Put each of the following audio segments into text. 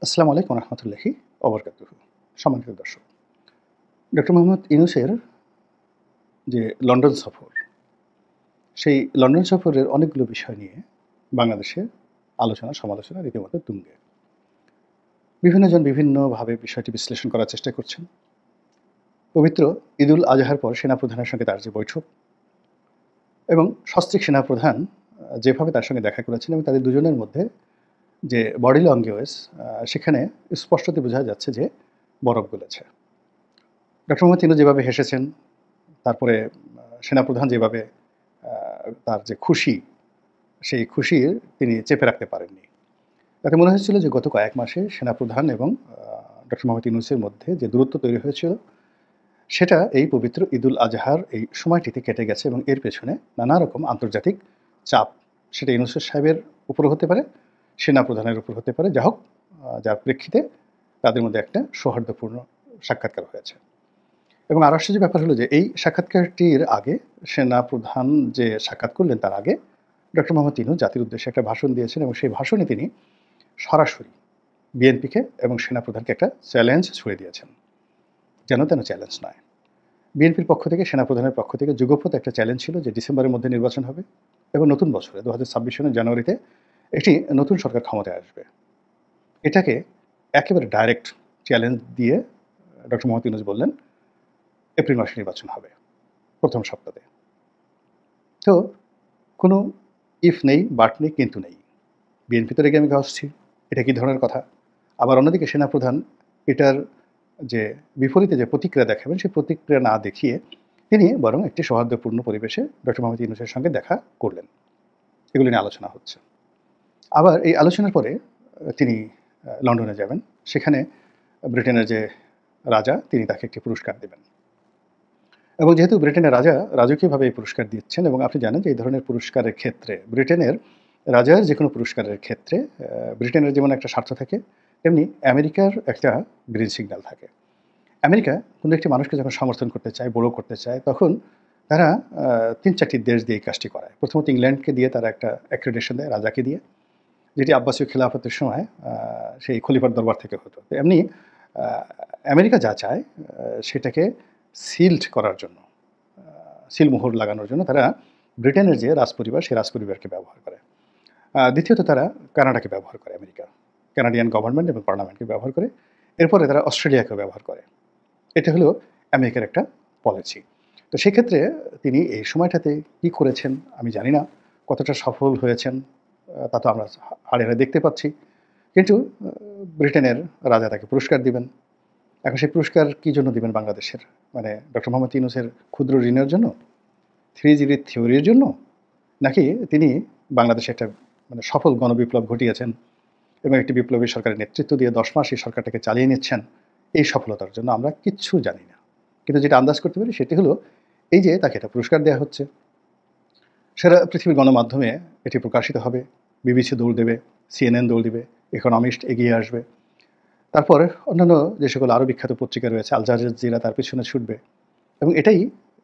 আসসালামু আলাইকুম রহমতুল্লাহি ওবরকাতুহু। সম্মানিত দর্শক, ডক্টর মোহাম্মদ ইউনূসের যে লন্ডন সফর, সেই লন্ডন সফরের অনেকগুলো বিষয় নিয়ে বাংলাদেশে আলোচনা সমালোচনা রীতিমতো তুঙ্গে। বিভিন্নজন বিভিন্নভাবে বিষয়টি বিশ্লেষণ করার চেষ্টা করছেন। পবিত্র ঈদুল আজহার পর সেনাপ্রধানের সঙ্গে তার যে বৈঠক এবং সস্ত্রীক সেনাপ্রধান যেভাবে তার সঙ্গে দেখা করেছেন এবং তাদের দুজনের মধ্যে যে বডি ল্যাঙ্গুয়েজ, সেখানে স্পষ্টতই বোঝা যাচ্ছে যে বরফ গলেছে। ডক্টর মোহাম্মদ ইউনূস যেভাবে হেসেছেন, তারপরে সেনাপ্রধান যেভাবে তার যে খুশি, সেই খুশির তিনি চেপে রাখতে পারেননি। তাতে মনে হয়েছিল যে গত কয়েক মাসে সেনাপ্রধান এবং ডক্টর মোহাম্মদ ইউনূসের মধ্যে যে দূরত্ব তৈরি হয়েছিল, সেটা এই পবিত্র ঈদুল আজহার এই সময়টিতে কেটে গেছে এবং এর পেছনে নানা রকম আন্তর্জাতিক চাপ, সেটা ইউনূস সাহেবের উপরও হতে পারে, সেনাপ্রধানের উপর হতে পারে, যা হোক, যার প্রেক্ষিতে তাদের মধ্যে একটা সৌহার্দ্যপূর্ণ সাক্ষাৎকার হয়েছে। এবং আর আশ্চর্য ব্যাপার হলো যে এই সাক্ষাৎকারটির আগে সেনাপ্রধান যে সাক্ষাৎ করলেন, তার আগে ডক্টর মোহাম্মদ ইউনূস জাতির উদ্দেশ্যে একটা ভাষণ দিয়েছেন এবং সেই ভাষণে তিনি সরাসরি বিএনপিকে এবং সেনাপ্রধানকে একটা চ্যালেঞ্জ ছুড়ে দিয়েছেন। যেন তেন চ্যালেঞ্জ নয়, বিএনপির পক্ষ থেকে, সেনাপ্রধানের পক্ষ থেকে যুগপৎ একটা চ্যালেঞ্জ ছিল যে ডিসেম্বরের মধ্যে নির্বাচন হবে এবং নতুন বছরে 2026 সনের জানুয়ারিতে একটি নতুন সরকার ক্ষমতায় আসবে। এটাকে একেবারে ডাইরেক্ট চ্যালেঞ্জ দিয়ে ডক্টর মোহাম্মদ ইউনূস বললেন এপ্রিল মাসে নির্বাচন হবে, প্রথম সপ্তাহে। তো কোনো ইফ নেই, বাট নেই, কিন্তু নেই। বিএনপি তো রেগে মেগে অস্থির, এটা কী ধরনের কথা। আবার অন্যদিকে সেনাপ্রধান এটার যে বিপরীতে যে প্রতিক্রিয়া দেখাবেন, সেই প্রতিক্রিয়া না দেখিয়ে তিনি বরং একটি সৌহার্দ্যপূর্ণ পরিবেশে ডক্টর মোহাম্মদ ইউনূসের সঙ্গে দেখা করলেন। এগুলো নিয়ে আলোচনা হচ্ছে। আবার এই আলোচনার পরে তিনি লন্ডনে যাবেন। সেখানে ব্রিটেনের যে রাজা, তিনি তাকে একটি পুরস্কার দেবেন। এবং যেহেতু ব্রিটেনের রাজা রাজকীয়ভাবে এই পুরস্কার দিচ্ছেন, এবং আপনি জানেন যে এই ধরনের পুরস্কারের ক্ষেত্রে, ব্রিটেনের রাজার যে কোনো পুরস্কারের ক্ষেত্রে ব্রিটেনের যেমন একটা স্বার্থ থাকে, তেমনি আমেরিকার একটা গ্রিন সিগন্যাল থাকে। আমেরিকা কোনো একটি মানুষকে যখন সমর্থন করতে চায়, বড় করতে চায়, তখন তারা ৩-৪টি দেশ দিয়ে এই কাজটি করায়। প্রথমত ইংল্যান্ডকে দিয়ে তারা একটা অ্যাক্রেডিটেশন দেয়, রাজাকে দিয়ে, যেটি আব্বাসীয় খিলাফতের সময় সেই খলিফার দরবার থেকে হতো। তো এমনি আমেরিকা যা চায় সেটাকে সিল্ড করার জন্য, সিলমোহর লাগানোর জন্য তারা ব্রিটেনের যে রাজপরিবার, সেই রাজপরিবারকে ব্যবহার করে। দ্বিতীয়ত তারা কানাডাকে ব্যবহার করে, আমেরিকা কানাডিয়ান গভর্নমেন্ট এবং পার্লামেন্টকে ব্যবহার করে। এরপরে তারা অস্ট্রেলিয়াকেও ব্যবহার করে। এটা হলো আমেরিকার একটা পলিসি। তো সেক্ষেত্রে তিনি এই সময়টাতে কী করেছেন আমি জানি না, কতটা সফল হয়েছেন তা তো আমরা হাড়ে হাড়ে দেখতে পাচ্ছি। কিন্তু ব্রিটেনের রাজা তাকে পুরস্কার দিবেন। এখন সেই পুরস্কার কী জন্য দিবেন বাংলাদেশের? মানে ডক্টর মোহাম্মদ ইউনূসের ক্ষুদ্র ঋণের জন্য? 3GB থিওরির জন্য? নাকি তিনি বাংলাদেশে একটা সফল গণবিপ্লব ঘটিয়েছেন এবং একটি বিপ্লবী সরকারের নেতৃত্ব দিয়ে 10 মাস এই সরকারটাকে চালিয়ে নিচ্ছেন, এই সফলতার জন্য? আমরা কিচ্ছু জানি না। কিন্তু যেটা আন্দাজ করতে পারি সেটি হলো, এই যে তাকে একটা পুরস্কার দেওয়া হচ্ছে, সারা পৃথিবীর গণমাধ্যমে এটি প্রকাশিত হবে, বিবিসি দৌড় দেবে, CNN দৌড় দেবে, ইকোনমিস্ট এগিয়ে আসবে, তারপর অন্যান্য যে সকল আরও বিখ্যাত পত্রিকা রয়েছে, আল জাজিরা তার পিছনে ছুটবে। এবং এটাই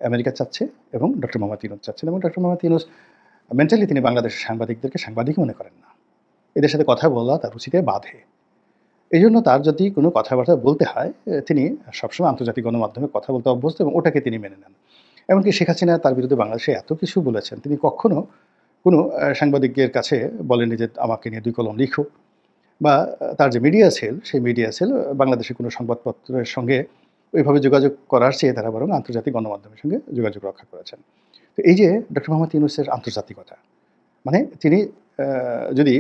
আমেরিকা চাচ্ছে এবং ডক্টর মোহাম্মদ ইউনূস চাচ্ছেন। এবং ডক্টর মোহাম্মদ ইউনূস মেন্টালি তিনি বাংলাদেশের সাংবাদিকদেরকে সাংবাদিকই মনে করেন না। এদের সাথে কথা বলা তার রুচিতে বাধে। এই জন্য তার যদি কোনো কথাবার্তা বলতে হয়, তিনি সবসময় আন্তর্জাতিক গণমাধ্যমে কথা বলতে অভ্যস্ত এবং ওটাকে তিনি মেনে নেন। এমনকি শেখ হাসিনা তার বিরুদ্ধে বাংলাদেশে এত কিছু বলেছেন, তিনি কখনো কোনো সাংবাদিকের কাছে বলেননি যে আমাকে নিয়ে 2 কলম লিখো, বা তার যে মিডিয়া সেল, সেই মিডিয়া সেল বাংলাদেশের কোনো সংবাদপত্রের সঙ্গে ওইভাবে যোগাযোগ করার চেয়ে তারা বরং আন্তর্জাতিক গণমাধ্যমের সঙ্গে যোগাযোগ রক্ষা করেছেন। তো এই যে ডক্টর মোহাম্মদ ইউনূসের আন্তর্জাতিকতা, মানে তিনি যদি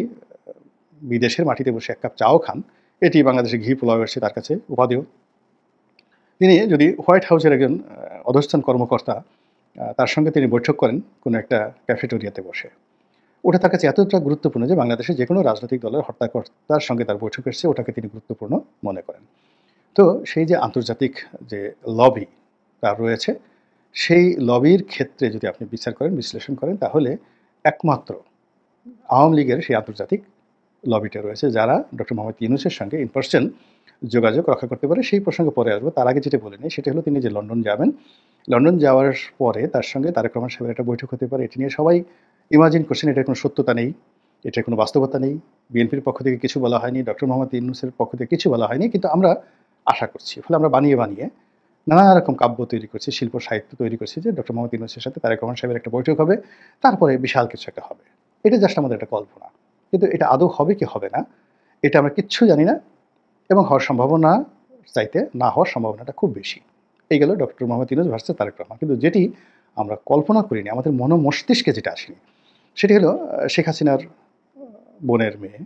বিদেশের মাটিতে বসে 1 কাপ চাও খান, এটি বাংলাদেশে ঘি পোলাওয়ের চেয়ে তার কাছে উপাদেয়। তিনি যদি হোয়াইট হাউসের একজন অধস্তন কর্মকর্তা, তার সঙ্গে তিনি বৈঠক করেন কোনো একটা ক্যাফেটেরিয়াতে বসে, ওটা তার কাছে এতটা গুরুত্বপূর্ণ যে বাংলাদেশের যে কোনো রাজনৈতিক দলের হর্তাকর্তার সঙ্গে তার বৈঠক এসছে, ওটাকে তিনি গুরুত্বপূর্ণ মনে করেন। তো সেই যে আন্তর্জাতিক যে লবি তার রয়েছে, সেই লবির ক্ষেত্রে যদি আপনি বিচার করেন, বিশ্লেষণ করেন, তাহলে একমাত্র আওয়ামী লীগের সেই আন্তর্জাতিক লবিটা রয়েছে, যারা ডক্টর মোহাম্মদ ইউনূসের সঙ্গে ইন পার্সন যোগাযোগ রক্ষা করতে পারে। সেই প্রসঙ্গে পরে আসবো। তার আগে যেটা বলে নিই, সেটা হলো তিনি যে লন্ডন যাবেন, লন্ডন যাওয়ার পরে তার সঙ্গে তারেক রহমান সাহেবের একটা বৈঠক হতে পারে। এটি নিয়ে সবাই ইমাজিন করছেন, এটার কোনো সত্যতা নেই। এটার কোনো বাস্তবতা নেই। বিএনপির পক্ষ থেকে কিছু বলা হয়নি, ডক্টর মোহাম্মদ ইউনূসের পক্ষ থেকে কিছু বলা হয়নি। কিন্তু আমরা আশা করছি। ফলে আমরা বানিয়ে নানা রকম কাব্য তৈরি করছি, শিল্প সাহিত্য তৈরি করছি যে ডক্টর মোহাম্মদ ইউনূসের সাথে তারেক রহমান সাহেবের একটা বৈঠক হবে, তারপরে বিশাল কিছু একটা হবে। এটা জাস্ট আমাদের একটা কল্পনা। কিন্তু এটা আদৌ হবে কি হবে না, এটা আমরা কিচ্ছু জানি না, এবং হওয়ার সম্ভাবনা চাইতে না হওয়ার সম্ভাবনাটা খুব বেশি। এই গেল ডক্টর মোহাম্মদ ইউনূস ভার্সেস তারেক রহমান। কিন্তু যেটি আমরা কল্পনা করিনি, আমাদের মস্তিষ্কে যেটা আসেনি, সেটি হলো শেখ হাসিনার বোনের মেয়ে,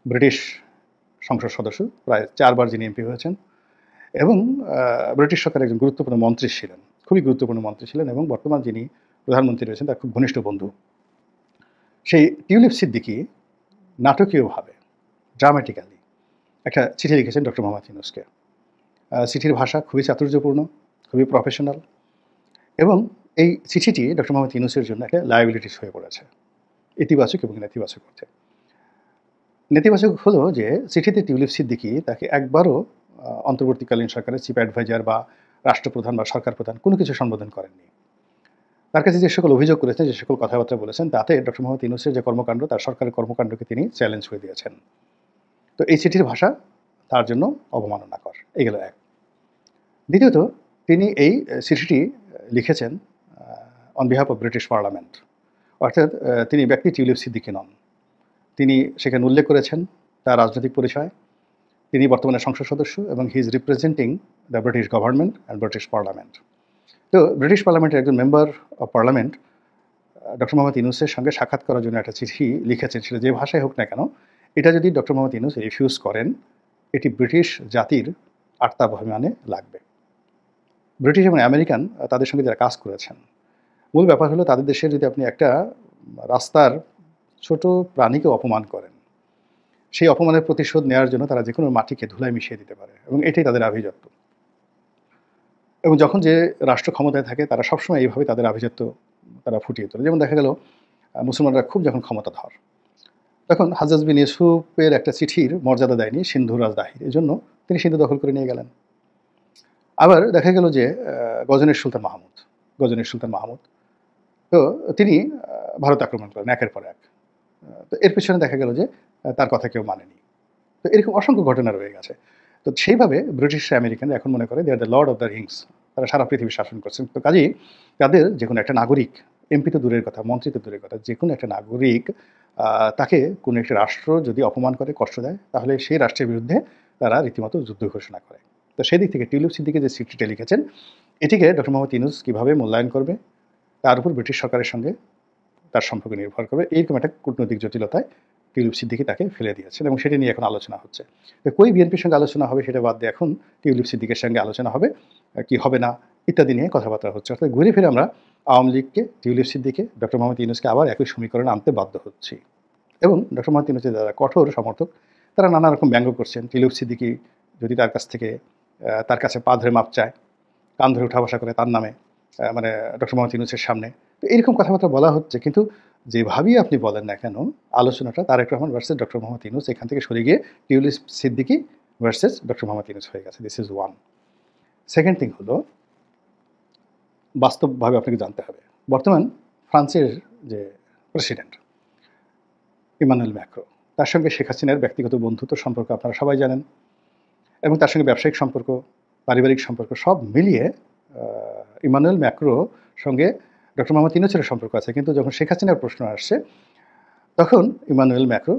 ব্রিটিশ সংসদ সদস্য, প্রায় 4 বার যিনি এমপি হয়েছেন, এবং ব্রিটিশ সরকারের একজন গুরুত্বপূর্ণ মন্ত্রী ছিলেন, খুবই গুরুত্বপূর্ণ মন্ত্রী ছিলেন, এবং বর্তমান যিনি প্রধানমন্ত্রী রয়েছেন তার খুব ঘনিষ্ঠ বন্ধু। সেই টিউলিপ সিদ্দিকী নাটকীয়ভাবে, ড্রামাটিক্যালি একটা চিঠি লিখেছেন ডক্টর মোহাম্মদ ইউনূসকে। চিঠির ভাষা খুবই চাতুর্যপূর্ণ, খুবই প্রফেশনাল, এবং এই চিঠিটি ডক্টর মোহাম্মদ ইউনূসের জন্য একটা লায়াবিলিটিস হয়ে পড়েছে, ইতিবাচক এবং নেতিবাচক অর্থে। নেতিবাচক হলো যে চিঠিতে টিউলিপ সিদ্দিকী তাকে একবারও অন্তর্বর্তীকালীন সরকারের চিফ অ্যাডভাইজার বা রাষ্ট্রপ্রধান বা সরকার প্রধান কোনো কিছু সম্বোধন করেননি। তার কাছে যে সকল অভিযোগ করেছেন, যে সকল কথাবার্তা বলেছেন, তাতে ডক্টর মোহাম্মদ ইউনূসের যে কর্মকাণ্ড, তার সরকারের কর্মকাণ্ডকে তিনি চ্যালেঞ্জ করে দিয়েছেন। তো এই চিঠির ভাষা তার জন্য অবমাননাকর। এই গেল এক। দ্বিতীয়ত, তিনি এই চিঠিটি লিখেছেন on behalf of British parliament, অর্থাৎ তিনি ব্যক্তি টিউলিপ সিদ্দিকী নন। তিনি সেখানে উল্লেখ করেছেন তার রাজনৈতিক পরিচয়, তিনি বর্তমানে সংসদ সদস্য এবং he is representing the British government and British parliament. তো ব্রিটিশ পার্লামেন্টের একজন member of parliament doctor Mohammad ইউনূসের সঙ্গে সাক্ষাৎ করার জন্য একটা চিঠি লিখেছেন, সেটা যে ভাষায় হোক না কেন, এটা যদি ডক্টর মোহাম্মদ ইউনূস রিফিউজ করেন, এটি ব্রিটিশ জাতির আত্মাভিমানে লাগবে। ব্রিটিশ এবং আমেরিকান তাদের সঙ্গে যারা কাজ করেছেন, মূল ব্যাপার হলো তাদের দেশে যদি আপনি একটা রাস্তার ছোট প্রাণীকে অপমান করেন, সেই অপমানের প্রতিশোধ নেওয়ার জন্য তারা যে কোনো মাটিকে ধুলায় মিশিয়ে দিতে পারে, এবং এটাই তাদের আভিজাত্য। এবং যখন যে রাষ্ট্র ক্ষমতায় থাকে তারা সবসময় এইভাবে তাদের আভিজাত্য তারা ফুটিয়ে তোলে। যেমন দেখা গেল মুসলমানরা খুব যখন ক্ষমতাধর, তখন হাজ্জাজ বিন ইউসুফের একটা চিঠির মর্যাদা দেয়নি সিন্ধু রাজদাহির, এই জন্য তিনি সিন্ধু দখল করে নিয়ে গেলেন। আবার দেখা গেল যে গজনীর সুলতান মাহমুদ, তো তিনি ভারত আক্রমণ করেন একের পর এক। তো এর পেছনে দেখা গেল যে তার কথা কেউ মানেনি। তো এরকম অসংখ্য ঘটনা রয়ে গেছে। তো সেইভাবে ব্রিটিশ আমেরিকানরা এখন মনে করে they are the Lord of the Rings, তারা সারা পৃথিবী শাসন করছেন। তো কাজেই তাদের যে কোনো একটা নাগরিক, এমপি তো দূরের কথা, মন্ত্রী তো দূরের কথা, যে কোনো একটা নাগরিক তাকে কোনো একটি রাষ্ট্র যদি অপমান করে, কষ্ট দেয়, তাহলে সেই রাষ্ট্রের বিরুদ্ধে তারা রীতিমতো যুদ্ধ ঘোষণা করে। তো সেই দিক থেকে টিউলিপ সিদ্দিকী যে চিঠিটা লিখেছেন, এটিকে ডক্টর মোহাম্মদ ইউনূস কীভাবে মূল্যায়ন করবে, তার উপর ব্রিটিশ সরকারের সঙ্গে তার সম্পর্ক নির্ভর করবে। এইরকম একটা কূটনৈতিক জটিলতায় টিউলিপ সিদ্দিকী তাকে ফেলে দিয়েছেন, এবং সেটি নিয়ে এখন আলোচনা হচ্ছে। তো কই বিএনপির সঙ্গে আলোচনা হবে সেটা বাদ দিয়ে এখন টিউলিপ সিদ্দিকীর সঙ্গে আলোচনা হবে, কি হবে না ইত্যাদি নিয়ে কথাবার্তা হচ্ছে। অর্থাৎ ঘুরে ফিরে আমরা আওয়ামী লীগকে, টিউলিপ সিদ্দিকী, ডক্টর মোহাম্মদ ইউনূসকে আবার একই সমীকরণে আনতে বাধ্য হচ্ছি। এবং ডক্টর মোহাম্মদ ইউনূসের যারা কঠোর সমর্থক, তারা নানা রকম ব্যঙ্গ করছেন। টিউলিপ সিদ্দিকী যদি তার কাছ থেকে তার কাছে পা ধরে মাপ চায়, কান ধরে উঠা বসা করে তার নামে, মানে ডক্টর মোহাম্মদ ইউনূসের সামনে, তো এরকম কথাবার্তা বলা হচ্ছে। কিন্তু যেভাবেই আপনি বলেন না কেন, আলোচনাটা তারেক রহমান ভার্সেস ডক্টর মোহাম্মদ ইউনূস এখান থেকে সরে গিয়ে tulip Siddiqui versus doctor Mohammad Yunus হয়ে গেছে। This is one. Second thing হলো, বাস্তবভাবে আপনাকে জানতে হবে, বর্তমান ফ্রান্সের যে প্রেসিডেন্ট ইমানুয়েল ম্যাক্রো, তার সঙ্গে শেখ হাসিনার ব্যক্তিগত বন্ধুত্ব সম্পর্ক আপনারা সবাই জানেন, এবং তার সঙ্গে ব্যবসায়িক সম্পর্ক, পারিবারিক সম্পর্ক সব মিলিয়ে ইমানুয়েল ম্যাক্রো সঙ্গে ডক্টর মোহাম্মদ ইউনূসের সম্পর্ক আছে। কিন্তু যখন শেখ হাসিনার প্রশ্ন আসছে, তখন ইমানুয়েল ম্যাক্রো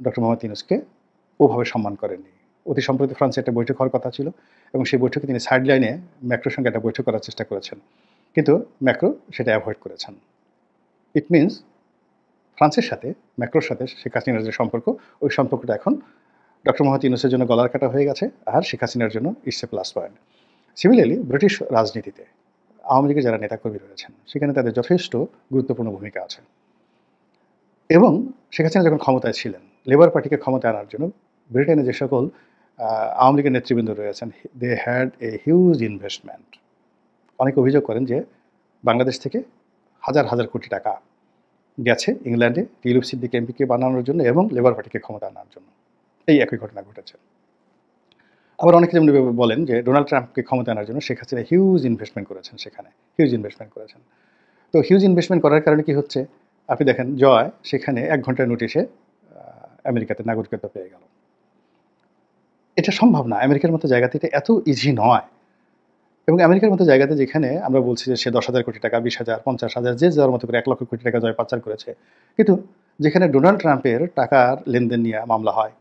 ডক্টর মোহাম্মদ ইউনূসকে ওভাবে সম্মান করেননি। অতি সম্প্রতি ফ্রান্সে একটা বৈঠক হওয়ার কথা ছিল, এবং সেই বৈঠকে তিনি সাইড লাইনে ম্যাক্রোর সঙ্গে একটা বৈঠক করার চেষ্টা করেছেন, কিন্তু ম্যাক্রো সেটা অ্যাভয়েড করেছেন। ইট মিনস ফ্রান্সের সাথে, ম্যাক্রোর সাথে শেখ হাসিনার যে সম্পর্ক, ওই সম্পর্কটা এখন ডক্টর মোহাম্মদ ইউনূসের জন্য গলার কাটা হয়ে গেছে, আর শেখ হাসিনার জন্য it's a plus point. Similarly British রাজনীতিতে আওয়ামী লীগের যারা নেতাকর্মী রয়েছেন, সেখানে তাদের যথেষ্ট গুরুত্বপূর্ণ ভূমিকা আছে। এবং শেখ হাসিনা যখন ক্ষমতায় ছিলেন, লেবার পার্টিকে ক্ষমতায় আনার জন্য ব্রিটেনে যে সকল আওয়ামী লীগের নেতৃবৃন্দ রয়েছেন, they had a huge investment. অনেকে অভিযোগ করেন যে বাংলাদেশ থেকে হাজার হাজার কোটি টাকা গেছে ইংল্যান্ডে টিউলিপ সিদ্দিকী এমপিকে বানানোর জন্য এবং লেবার পার্টিকে ক্ষমতা আনার জন্য। এই একই ঘটনা ঘটেছে। আবার অনেকে যেমন বলেন যে ডোনাল্ড ট্রাম্পকে ক্ষমতা আনার জন্য শেখ হাসিনা হিউজ ইনভেস্টমেন্ট করেছেন, সেখানে হিউজ ইনভেস্টমেন্ট করেছেন। তো হিউজ ইনভেস্টমেন্ট করার কারণে কি হচ্ছে, আপনি দেখেন জয় সেখানে ১ ঘন্টার নোটিশে আমেরিকাতে নাগরিকত্ব পেয়ে গেল। এটা সম্ভব না। আমেরিকার মতো জায়গাতে এটা এত ইজি নয়। এবং আমেরিকার মতো জায়গাতে যেখানে আমরা বলছি যে সে ১০,০০০ কোটি টাকা, ২০,০০০, ৫০,০০০ যে যার মতো করে ১,০০,০০০ কোটি টাকা জয় পাচার করেছে। কিন্তু যেখানে ডোনাল্ড ট্রাম্পের টাকার লেনদেন নিয়ে মামলা হয়,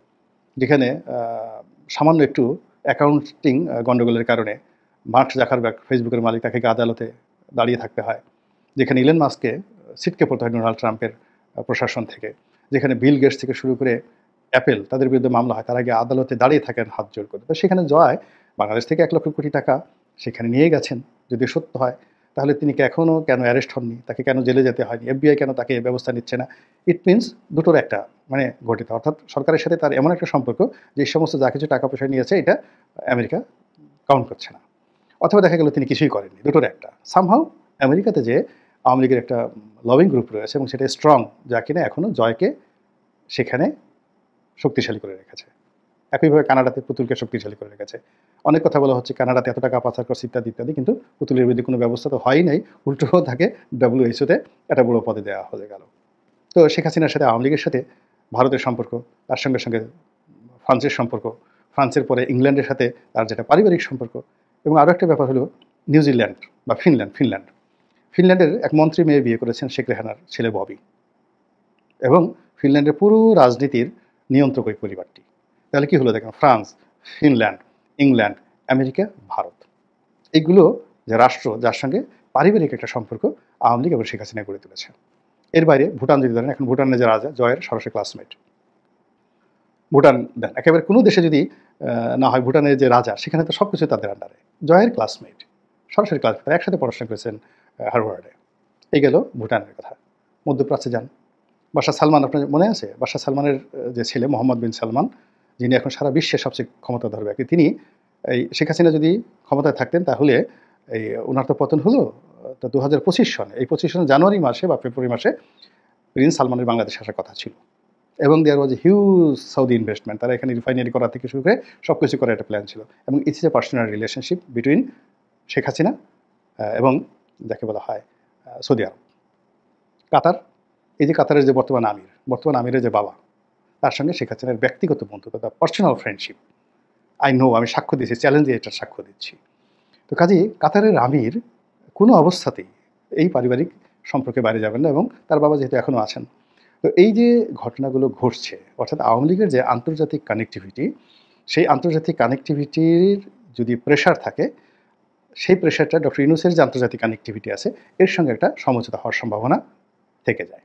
যেখানে সামান্য একটু অ্যাকাউন্টিং গন্ডগোলের কারণে মার্ক জাকারবার্গ, ফেসবুকের মালিক, তাকে আদালতে দাঁড়িয়ে থাকতে হয়, যেখানে ইলন মাস্ককে ছিটকে পড়তে হয় ডোনাল্ড ট্রাম্পের প্রশাসন থেকে, যেখানে বিল গেটস থেকে শুরু করে অ্যাপেল তাদের বিরুদ্ধে মামলা হয়, তার আগে আদালতে দাঁড়িয়ে থাকেন হাত জোড় করে। তো সেখানে জয় বাংলাদেশ থেকে ১,০০,০০০ কোটি টাকা সেখানে নিয়ে গেছেন। যদি সত্য হয় তাহলে তিনি এখনও কেন অ্যারেস্ট হননি, তাকে কেন জেলে যেতে হয়নি, এফবিআই কেন তাকে ব্যবস্থা নিচ্ছে না? ইট মিনস দুটোর একটা মানে ঘটিত, অর্থাৎ সরকারের সাথে তার এমন একটা সম্পর্ক যে সমস্ত যা কিছু টাকা পয়সা নিয়েছে এটা আমেরিকা কাউন্ট করছে না, অথবা দেখা গেল তিনি কিছুই করেননি। দুটোর একটা। সামহাউ আমেরিকাতে যে আওয়ামী লীগের একটা লবিং গ্রুপ রয়েছে এবং সেটা স্ট্রং, যা কিনা এখনও জয়কে সেখানে শক্তিশালী করে রেখেছে। একইভাবে কানাডাতে পুতুলকে শক্তিশালী করে রেখেছে। অনেক কথা বলা হচ্ছে কানাডাতে এত টাকা পাচার করছে ইত্যাদি ইত্যাদি, কিন্তু পুতুলের বিরুদ্ধে কোনো ব্যবস্থা তো হয়ই নাই, উল্টো তাকে WHO-তে একটা বড় পদে দেওয়া হয়ে গেল। তো শেখ হাসিনার সাথে আওয়ামী লীগের সাথে ভারতের সম্পর্ক, তার সঙ্গে সঙ্গে ফ্রান্সের সম্পর্ক, ফ্রান্সের পরে ইংল্যান্ডের সাথে তার যেটা পারিবারিক সম্পর্ক, এবং আরও একটা ব্যাপার হলো নিউজিল্যান্ড বা ফিনল্যান্ডের এক মন্ত্রী মেয়ে বিয়ে করেছেন শেখ রেহানার ছেলে ববি, এবং ফিনল্যান্ডের পুরো রাজনীতির নিয়ন্ত্রক ওই পরিবারটি। তাহলে কি হলো দেখেন, France, Finland, England, America, Bharat, এইগুলো যে রাষ্ট্র যার সঙ্গে পারিবারিক একটা সম্পর্ক আওয়ামী লীগ এবং শেখ হাসিনা গড়ে তুলেছে। এর বাইরে ভুটান যদি ধরেন, এখন ভুটানের যে রাজা জয়ের সরাসরি ক্লাসমেট। ভুটান দেন একেবারে কোনো দেশে যদি না হয়, ভুটানের যে রাজা সেখানে তো সব কিছু তাদের আন্ডারে, জয়ের ক্লাসমেট, সরাসরি ক্লাসমেট, একসাথে পড়াশোনা করেছেন হার্ভার্ডে। এই গেল ভুটানের কথা। মধ্যপ্রাচ্যে যান, বাদশাহ সালমান, আপনার মনে আছে বাদশাহ সালমানের যে ছেলে মোহাম্মদ বিন সালমান, যিনি এখন সারা বিশ্বের সবচেয়ে ক্ষমতাধর ব্যক্তি, তিনি এই শেখ হাসিনা যদি ক্ষমতায় থাকতেন তাহলে এই ওনার তো পতন হলো তো 2025 সনে, এই 25 সনে জানুয়ারি মাসে বা ফেব্রুয়ারি মাসে প্রিন্স সালমানের বাংলাদেশে আসার কথা ছিল, এবং দেয়ার ওয়াজ এ হিউজ সাউদি ইনভেস্টমেন্ট, তারা এখানে রিফাইনারি করা থেকে শুরু করে সব কিছু করার একটা প্ল্যান ছিল, এবং it's a personal relationship between Sheikh Hasina এবং যাকে বলা হয় সৌদি আরব। কাতার, এই যে কাতারের যে বর্তমান আমিরের যে বাবা, তার সঙ্গে শেখ হাসিনার ব্যক্তিগত বন্ধুত্ব, তার পার্সোনাল ফ্রেন্ডশিপ, আই নো, আমি সাক্ষ্য দিয়েছি, চ্যালেঞ্জ দিয়ে এটার সাক্ষ্য দিচ্ছি। তো কাজেই কাতারের আমির কোনো অবস্থাতেই এই পারিবারিক সম্পর্কে বাইরে যাবেন না, এবং তার বাবা যেহেতু এখনও আছেন। তো এই যে ঘটনাগুলো ঘটছে, অর্থাৎ আওয়ামী লীগের যে আন্তর্জাতিক কানেক্টিভিটি, সেই আন্তর্জাতিক কানেক্টিভিটির যদি প্রেশার থাকে, সেই প্রেশারটা ডক্টর ইউনূসের যে আন্তর্জাতিক কানেক্টিভিটি আছে এর সঙ্গে একটা সমঝোতা হওয়ার সম্ভাবনা থেকে যায়।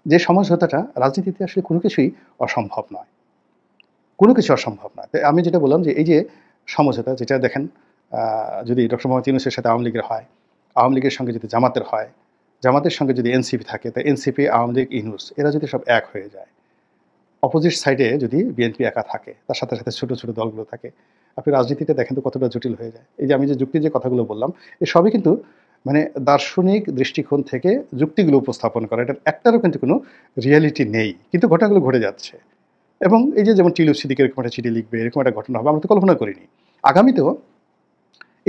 যে সমঝোতাটা রাজনীতিতে আসলে কোনো কিছুই অসম্ভব নয়, কোনো কিছু অসম্ভব নয়। তাই আমি যেটা বললাম যে এই যে সমঝোতা, যেটা দেখেন যদি ডক্টর মোহাম্মদ ইউনূসের সাথে আওয়ামী লীগের হয়, আওয়ামী লীগের সঙ্গে যদি জামাতের হয়, জামাতের সঙ্গে যদি এনসিপি থাকে, তাই এনসিপি, আওয়ামী লীগ, ইউনূস, এরা যদি সব এক হয়ে যায়, অপোজিট সাইডে যদি বিএনপি একা থাকে, তার সাথে সাথে ছোটো ছোটো দলগুলো থাকে, আপনি রাজনীতিতে দেখেন তো কতটা জটিল হয়ে যায়। এই যে আমি যে যুক্তির যে কথাগুলো বললাম, এ সবই কিন্তু মানে দার্শনিক দৃষ্টিকোণ থেকে যুক্তিগুলো উপস্থাপন করা, এটার একটারও কিন্তু কোনো রিয়ালিটি নেই, কিন্তু ঘটনাগুলো ঘটে যাচ্ছে। এবং এই যে যেমন টিলু সিদ্দিক এরকম একটা চিঠি লিখবে, এরকম একটা ঘটনা হবে, আমরা তো কল্পনা করিনি। আগামীতেও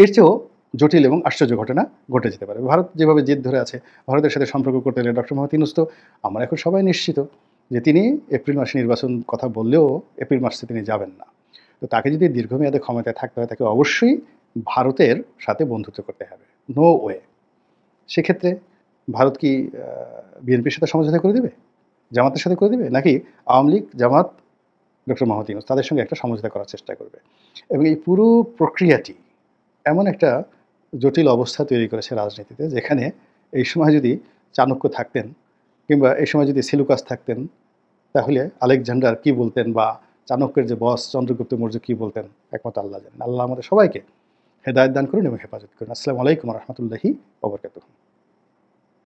এর চেয়েও জটিল এবং আশ্চর্য ঘটনা ঘটে যেতে পারে। ভারত যেভাবে জেদ ধরে আছে, ভারতের সাথে সম্পর্ক করতে গেলে ডক্টর মোহাম্মদ ইউনূস, তো আমরা এখন সবাই নিশ্চিত যে তিনি এপ্রিল মাসে নির্বাচন কথা বললেও এপ্রিল মাসে তিনি যাবেন না। তো তাকে যদি দীর্ঘমেয়াদে ক্ষমতায় থাকতে হয়, তাকে অবশ্যই ভারতের সাথে বন্ধুত্ব করতে হবে, নো ওয়ে। সেক্ষেত্রে ভারত কি বিএনপির সাথে সমঝোতা করে দেবে, জামাতের সাথে করে দেবে, নাকি আওয়ামী লীগ, জামাত, ডক্টর মোহাম্মদ ইউনূস তাদের সঙ্গে একটা সমঝোতা করার চেষ্টা করবে? এবং এই পুরো প্রক্রিয়াটি এমন একটা জটিল অবস্থা তৈরি করেছে রাজনীতিতে, যেখানে এই সময় যদি চাণক্য থাকতেন, কিংবা এই সময় যদি সেলুকাস থাকতেন, তাহলে আলেকজান্ডার কি বলতেন, বা চাণক্যের যে বস চন্দ্রগুপ্ত মৌর্য কি বলতেন, একমাত্র আল্লাহ জানেন। আল্লাহ আমাদের সবাইকে হেদায়েত দান করুন এবং হেফাজত করুন। আসসালামু আলাইকুম ওয়া রাহমাতুল্লাহি ওয়া বারাকাতুহু।